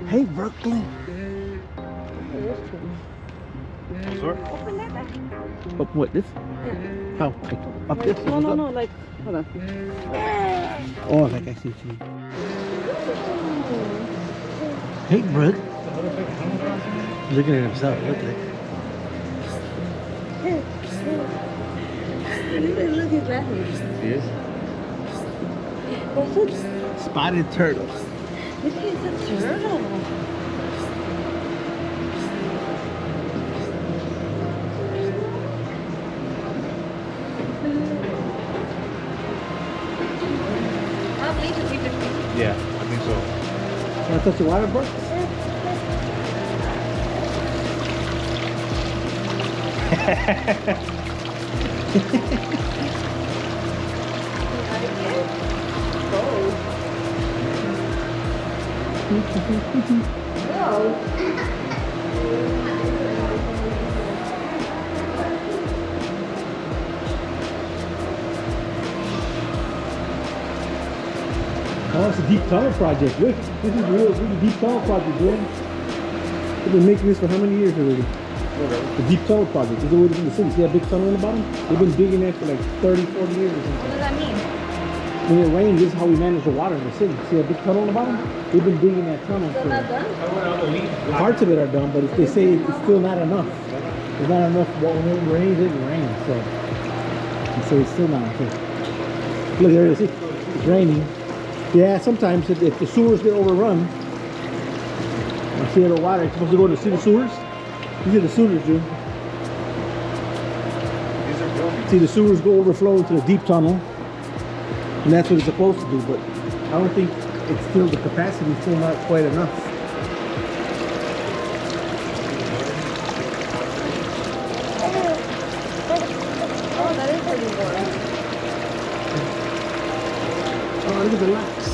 Hey, Brooklyn. Open that back. Up what, this? How? Like, up this? No, no, no, like, hold on. Oh, like I see what you mean. Hey, Brooke. Looking at himself, look at Look at that. Yes. Spotted turtle. Look at the turtle. I believe it's either. Yeah, I think so. Want to touch the water, Brooke? Oh, it's a deep tunnel project. Look, this is really deep tunnel project, man. They've been making this for how many years already? The deep tunnel project. This is the way it is in the city. See that big tunnel in the bottom? They've been digging that for like 30, 40 years or something. What does that mean? When it rains, this is how we manage the water in the city. See that big tunnel in the bottom? They've been digging that tunnel Still for... not done? Parts of it are done, but if they say it's still not enough. There's not enough. When it rains, it rains. So it's still not enough. Look, there it is. See? It's raining. Yeah, sometimes if the sewers get overrun, you see the water, it's supposed to go to see the sewers. These are the sewers, dude. See the sewers go overflow into the deep tunnel, and that's what it's supposed to do. But I don't think it's still, the capacity is still not quite enough. Oh, that is pretty boring. Oh, look at the lights.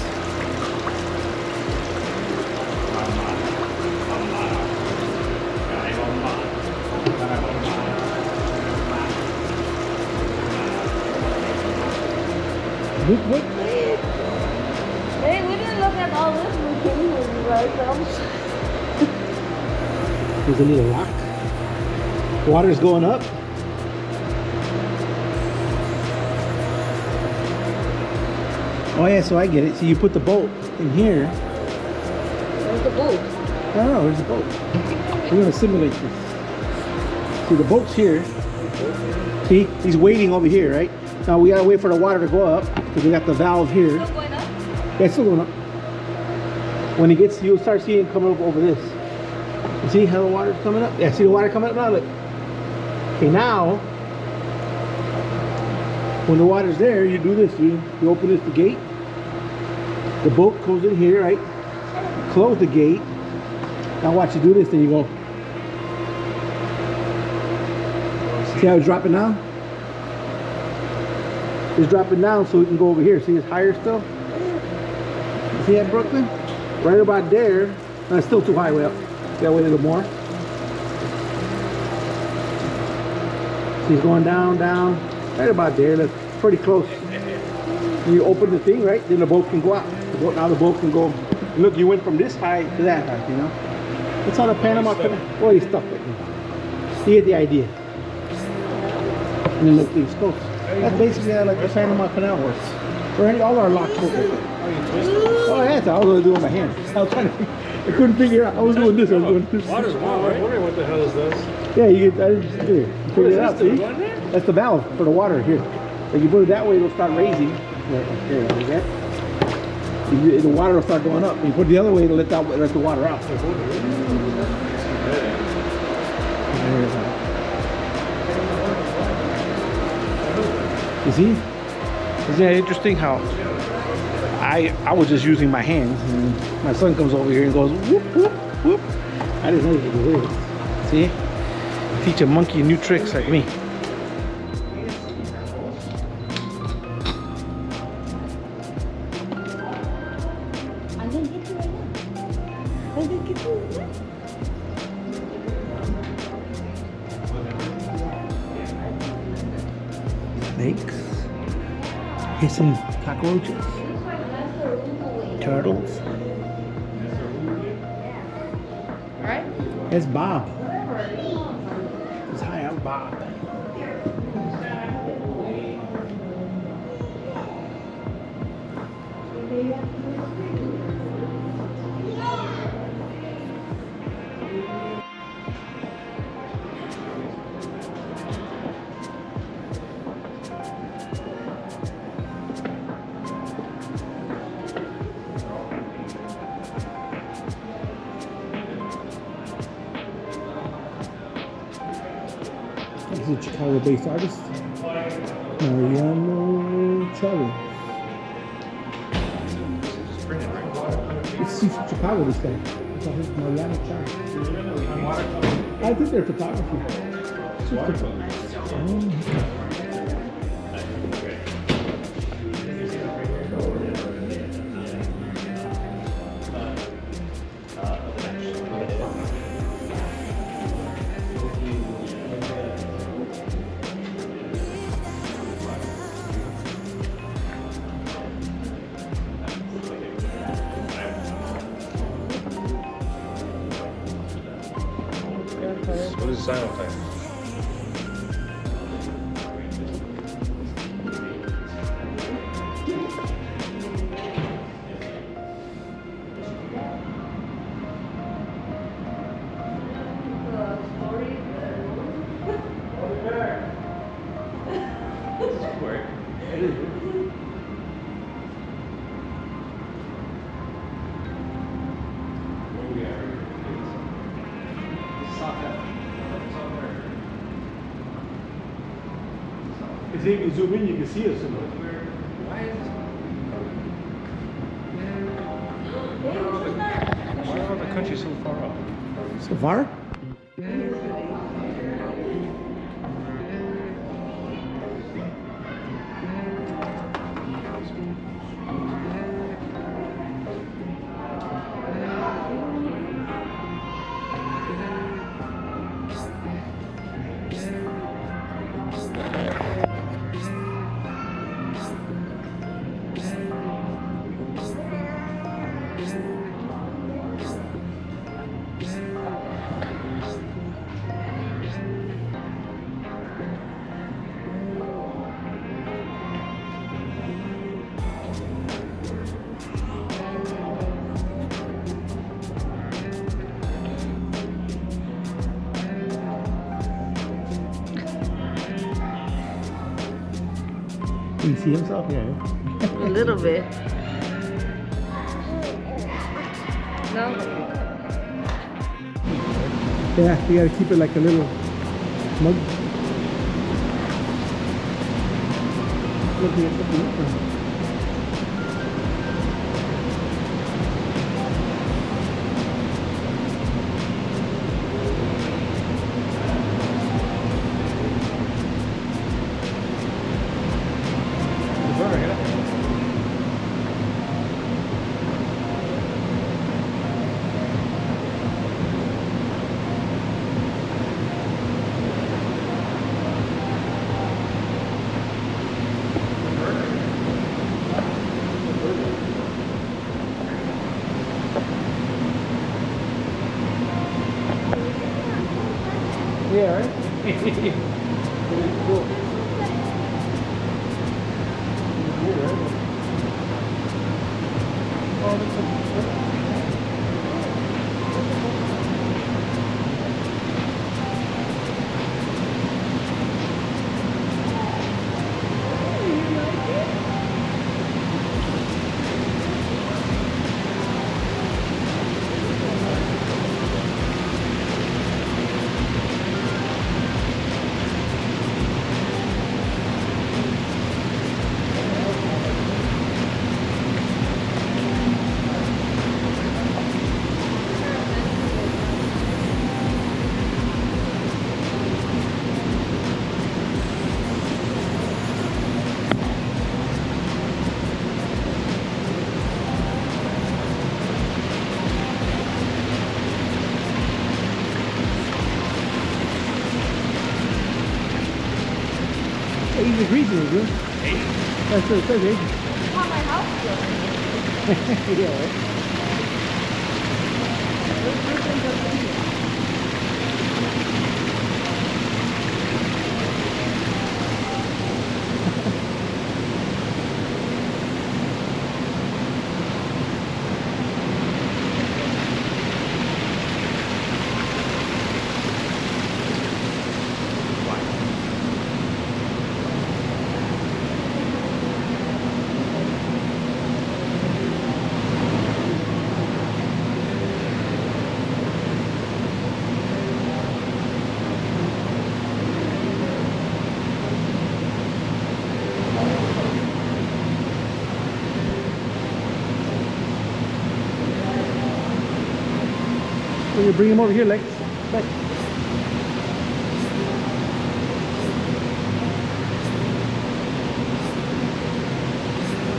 Look what? Hey, we didn't look at all this. We came here by ourselves. There's a little rock. Water's going up. Oh yeah, so I get it. So you put the boat in here. Where's the boat? Oh, where's the boat? We're gonna simulate this. See, the boat's here. See, he's waiting over here, right? Now we gotta wait for the water to go up because we got the valve here. Still going up? Yeah, it's still going up. When it gets, you'll start seeing it coming up over this. You see how the water's coming up? Yeah, see the water coming up now? Look. Okay, now, when the water's there, you do this. You open this, the gate. The boat goes in here, right? Close the gate. Now watch you do this, then you go. See how it's dropping down? It's dropping down so we can go over here. See it's higher still? You see that, Brooklyn? Right about there. No, it's still too high, way up. Gotta wait a little more. See it's going down, down. Right about there. That's pretty close. You open the thing, right? Then the boat can go out. Now the boat can go. Look, you went from this height to that height, you know? That's how the Panama Canal. Oh, he's stuck with me. You get the idea. And then look, things close. That's basically how like the Panama Canal works. Or all our locks work. Oh, yeah, that's how I was going to do it with my hands. I was trying to, I couldn't figure out. I was doing this. I was doing this. Water's warm, right? I'm wondering what the hell is this? Yeah, you get. I just figure it out. See? That's the valve for the water here. If you put it that way, it'll start raising. There, like that. The water will start going up. If you put it the other way, it'll let the water out. You see? Isn't that interesting how I was just using my hands and my son comes over here and goes whoop whoop whoop. I didn't know you could do this. See? Teach a monkey new tricks like me. I'm gonna get you right now. I'm gonna get you right now. Snakes. Here's some cockroaches. Turtles. Right? It's Bob. It's hi, I'm Bob. He's a Chicago-based artist, Mariano Charlie. He's from Chicago, this guy. It's Mariano Charlie. I think they're photography. What is simultaneous? Because if you zoom in, you can see us. Why are the country so far up? So far? Can you see himself? Yeah. A little bit. No? Yeah, you gotta keep it like a little mug. Looking at the yeah, right? Cool. Oh, that's He's agreasing with you. That's what it says, eh? How my house Yeah, right? goes. Will you bring him over here, Lex? Lex.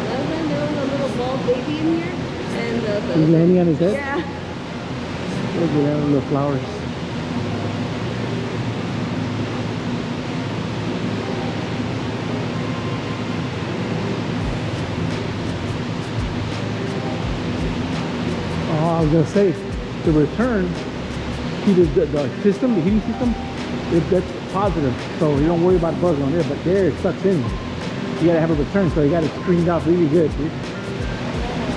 Last time there was a little bald baby in here, and He's landing on his head? yeah. Look at that little flowers. Oh, I was gonna say, the return, the system, the heating system, that's positive. So you don't worry about bugs on there, but there it sucks in. You gotta have a return, so you gotta screen out really good, dude.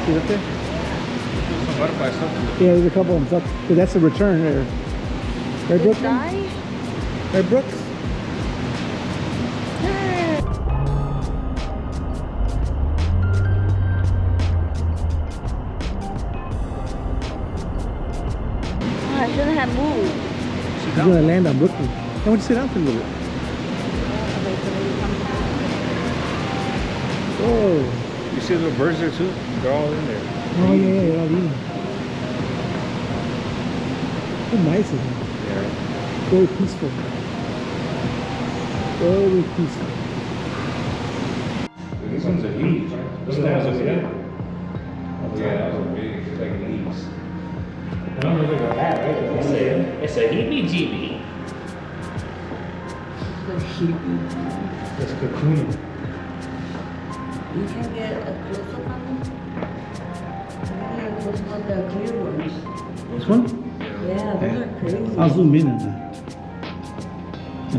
See it up there? Some butterfly stuff. Yeah, there's a couple of them. So that's the return there. Right, Brooks? Die? Right, Brooks? I shouldn't have moved. He's gonna land on Brooklyn. Why don't you sit down for a little bit? Oh. You see the little birds there too? They're all in there. Oh yeah, yeah, they're all eating. How nice is it? Yeah. Very peaceful. Very peaceful. These ones are huge. Those ones are big. Yeah, those are big. It's like leaves. It's a heebie-jeebie. It's cocooning. You can get a close up on them. Yeah, those are the clear ones. This one? Yeah, those are crazy. I'll zoom in on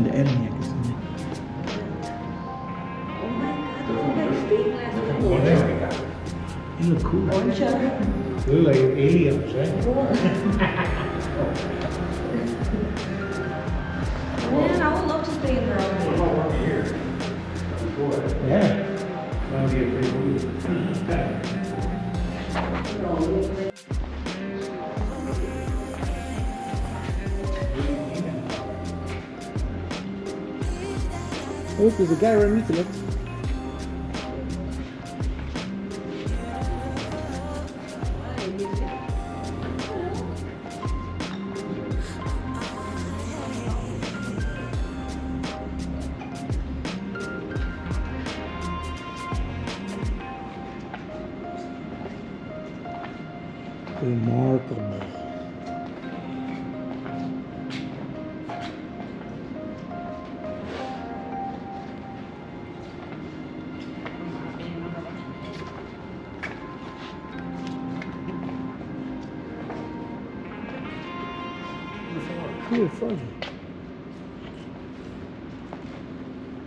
the editing. I can zoom in. Oh my god, those are like stained glass windows. They look cool. Orange. They look like aliens, right? Man, I would love to stay in there all day. Yeah. Oh, there's a guy right next to it. Remarkable. Cool fuzzy.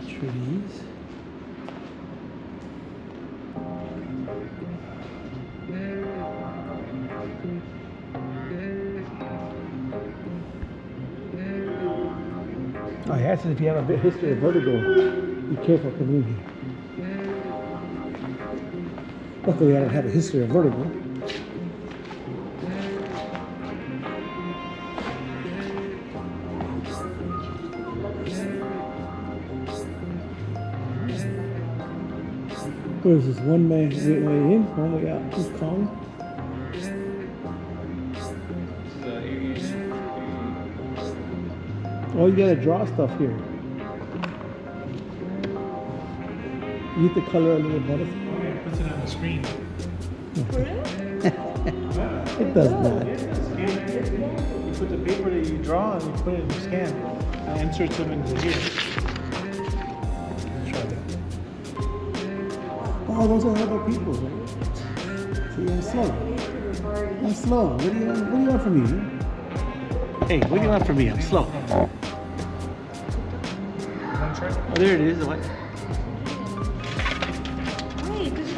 Trees. Oh, he asks if you have a bit history of vertigo. Be careful coming in here. Luckily, I don't have a history of vertigo. What is this? One way in, one way out. Who's calling? Oh, you gotta draw stuff here. You get the color of the little butterfly. Oh, yeah, it puts it on the screen. It does not. You put the paper that you draw and you put it in the scan. I insert them into here. Try that. Oh, those are other people, right? See, I'm slow. I'm slow. What do you want from me? Hey, what do you want from me? I'm slow. Oh, there it is. What? Wait, this is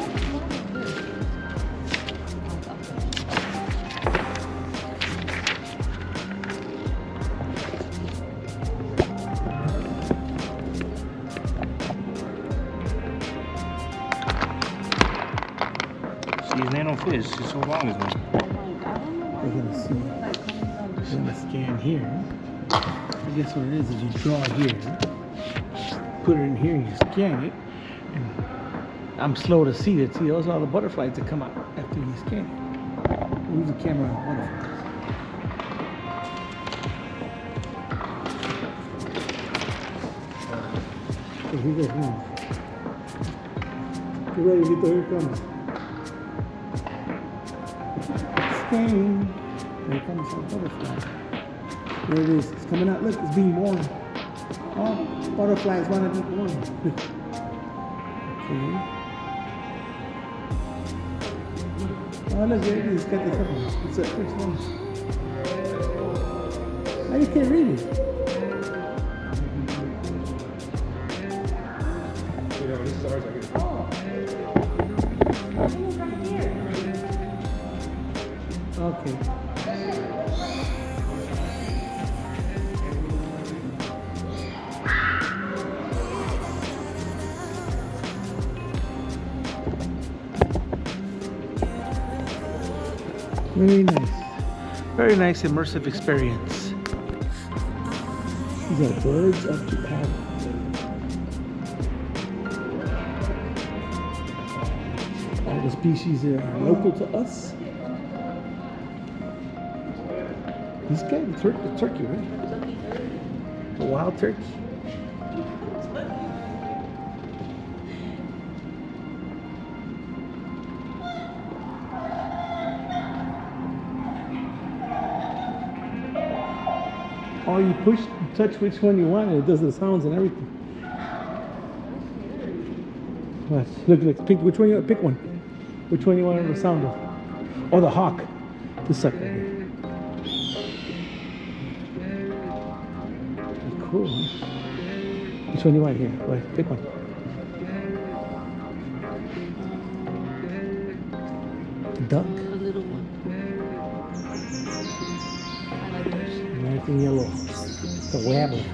These nanofish, it's so long as one. We're gonna see. We're gonna scan here. I guess what it is you draw here, put it in here, you scan it, and I'm slow to see it. See, those are all the butterflies that come out after you scan it. Move the camera on butterflies. So here goes now. Get ready, Lito, here it comes. Sting. Here comes our butterfly. There it is. It's coming out. Look, it's being born. Oh, butterflies want to be born. Okay. Oh, look, there it is. It's got the couple. It's the first one. Oh, you can't read it. You know, this is ours, I get it. Okay. Very nice. Very nice immersive experience. These are birds of Japan. All the species that are local to us. This guy, the turkey, right? The wild turkey. Oh, you push, you touch which one you want, and it does the sounds and everything. Watch, look, pick which one you want. Pick one. Which one you want the sound of? Oh, the hawk. This sucker here. Cool. Huh? Which one do you want here? Wait, pick one. Duck. The little one. I like those. American yellow. The wabbler.